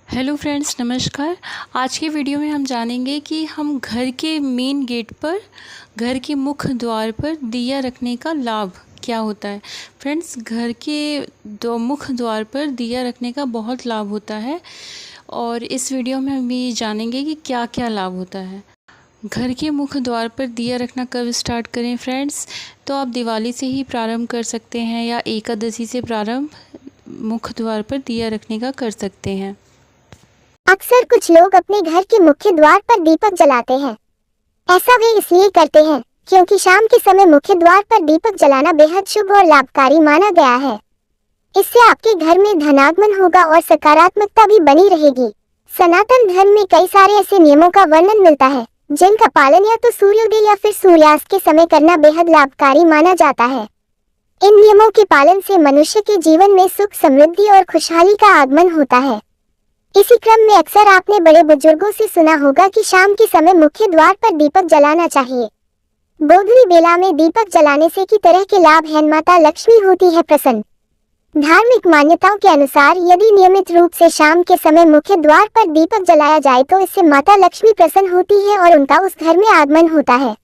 Hello friends, नमस्कार। आज की वीडियो में हम जानेंगे कि हम घर के मेन गेट पर, घर के मुख्य द्वार पर दिया रखने का लाभ क्या होता है। फ्रेंड्स, घर के मुख्य द्वार पर दिया रखने का बहुत लाभ होता है और इस वीडियो में हम ये जानेंगे कि क्या क्या लाभ होता है। घर के मुख्य द्वार पर दिया रखना कब स्टार्ट करें फ्रेंड्स, तो आप दिवाली से ही प्रारंभ कर सकते हैं या एकादशी से प्रारंभ मुख्य द्वार पर दिया रखने का कर सकते हैं। अक्सर कुछ लोग अपने घर के मुख्य द्वार पर दीपक जलाते हैं। ऐसा वे इसलिए करते हैं क्योंकि शाम के समय मुख्य द्वार पर दीपक जलाना बेहद शुभ और लाभकारी माना गया है। इससे आपके घर में धनागमन होगा और सकारात्मकता भी बनी रहेगी। सनातन धर्म में कई सारे ऐसे नियमों का वर्णन मिलता है जिनका पालन या तो सूर्योदय या फिर सूर्यास्त के समय करना बेहद लाभकारी माना जाता है। इन नियमों के पालन से मनुष्य के जीवन में सुख, समृद्धि और खुशहाली का आगमन होता है। इसी क्रम में अक्सर आपने बड़े बुजुर्गों से सुना होगा कि शाम के समय मुख्य द्वार पर दीपक जलाना चाहिए। गोधूली बेला में दीपक जलाने से की तरह के लाभ हैं। माता लक्ष्मी होती है प्रसन्न। धार्मिक मान्यताओं के अनुसार यदि नियमित रूप से शाम के समय मुख्य द्वार पर दीपक जलाया जाए तो इससे माता लक्ष्मी प्रसन्न होती है और उनका उस घर में आगमन होता है,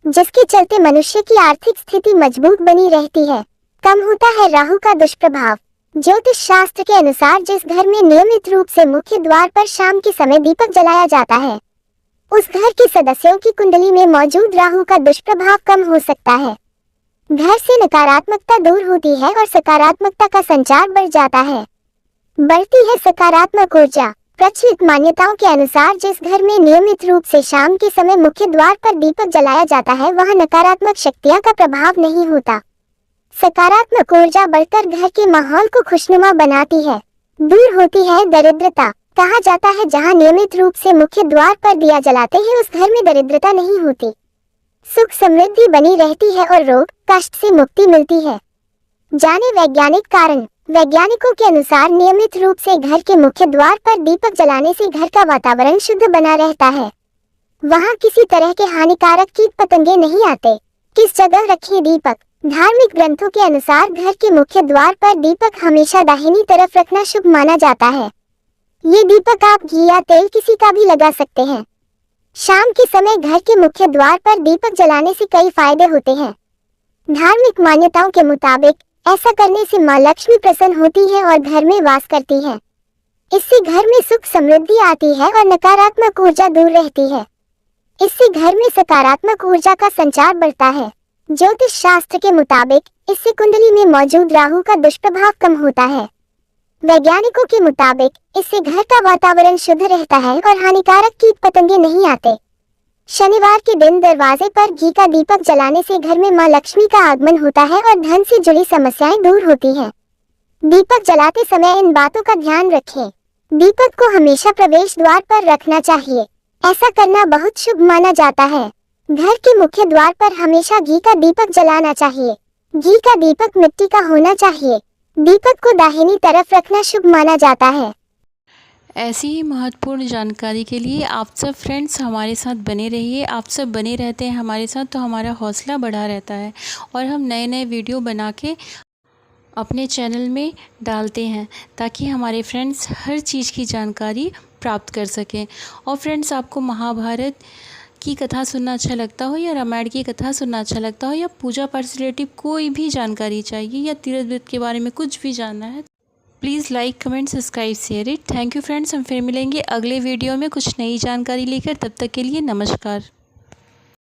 जिसके चलते मनुष्य की आर्थिक स्थिति मजबूत बनी रहती है। कम होता है राहु का दुष्प्रभाव। ज्योतिष शास्त्र के अनुसार जिस घर में नियमित रूप से मुख्य द्वार पर शाम के समय दीपक जलाया जाता है, उस घर के सदस्यों की कुंडली में मौजूद राहु का दुष्प्रभाव कम हो सकता है। घर से नकारात्मकता दूर होती है और सकारात्मकता का संचार बढ़ जाता है। बढ़ती है सकारात्मक ऊर्जा। प्रचलित मान्यताओं के अनुसार जिस घर में नियमित रूप से शाम के समय मुख्य द्वार पर दीपक जलाया जाता है, वहां नकारात्मक शक्तियां का प्रभाव नहीं होता। सकारात्मक ऊर्जा बढ़कर घर के माहौल को खुशनुमा बनाती है। दूर होती है दरिद्रता। कहा जाता है जहां नियमित रूप से मुख्य द्वार पर दिया जलाते हैं उस घर में दरिद्रता नहीं होती, सुख समृद्धि बनी रहती है और रोग कष्ट से मुक्ति मिलती है। जाने वैज्ञानिक कारण। वैज्ञानिकों के अनुसार नियमित रूप से घर के मुख्य द्वार पर दीपक जलाने से घर का वातावरण शुद्ध बना रहता है। वहां किसी तरह के हानिकारक कीट पतंगे नहीं आते। किस जगह रखिए दीपक। धार्मिक ग्रंथों के अनुसार घर के मुख्य द्वार पर दीपक हमेशा दाहिनी तरफ रखना शुभ माना जाता है। ये दीपक आप घी या तेल किसी का भी लगा सकते हैं। शाम के समय घर के मुख्य द्वार पर दीपक जलाने से कई फायदे होते हैं। धार्मिक मान्यताओं के मुताबिक ऐसा करने से मां लक्ष्मी प्रसन्न होती है और घर में वास करती है। इससे घर में सुख समृद्धि आती है और नकारात्मक ऊर्जा दूर रहती है। इससे घर में सकारात्मक ऊर्जा का संचार बढ़ता है। ज्योतिष शास्त्र के मुताबिक इससे कुंडली में मौजूद राहु का दुष्प्रभाव कम होता है। वैज्ञानिकों के मुताबिक इससे घर का वातावरण शुद्ध रहता है और हानिकारक कीट पतंगे नहीं आते। शनिवार के दिन दरवाजे पर घी का दीपक जलाने से घर में मां लक्ष्मी का आगमन होता है और धन से जुड़ी समस्याएं दूर होती हैं। दीपक जलाते समय इन बातों का ध्यान रखें। दीपक को हमेशा प्रवेश द्वार पर रखना चाहिए। ऐसा करना बहुत शुभ माना जाता है। घर के मुख्य द्वार पर हमेशा घी का दीपक जलाना चाहिए। घी का दीपक मिट्टी का होना चाहिए। दीपक को दाहिनी तरफ रखना शुभ माना जाता है। ऐसी ही महत्वपूर्ण जानकारी के लिए आप सब फ्रेंड्स हमारे साथ बने रहिए। आप सब बने रहते हैं हमारे साथ तो हमारा हौसला बढ़ा रहता है और हम नए नए वीडियो बना के अपने चैनल में डालते हैं ताकि हमारे फ्रेंड्स हर चीज़ की जानकारी प्राप्त कर सकें। और फ्रेंड्स, आपको महाभारत की कथा सुनना अच्छा लगता हो या रामायण की कथा सुनना अच्छा लगता हो या पूजा पाठ से रिलेटिव कोई भी जानकारी चाहिए या तीर्थ व्रत के बारे में कुछ भी जानना है, please like, comment, subscribe, share it. Thank you friends. हम फिर मिलेंगे अगले वीडियो में कुछ नई जानकारी लेकर। तब तक के लिए नमस्कार।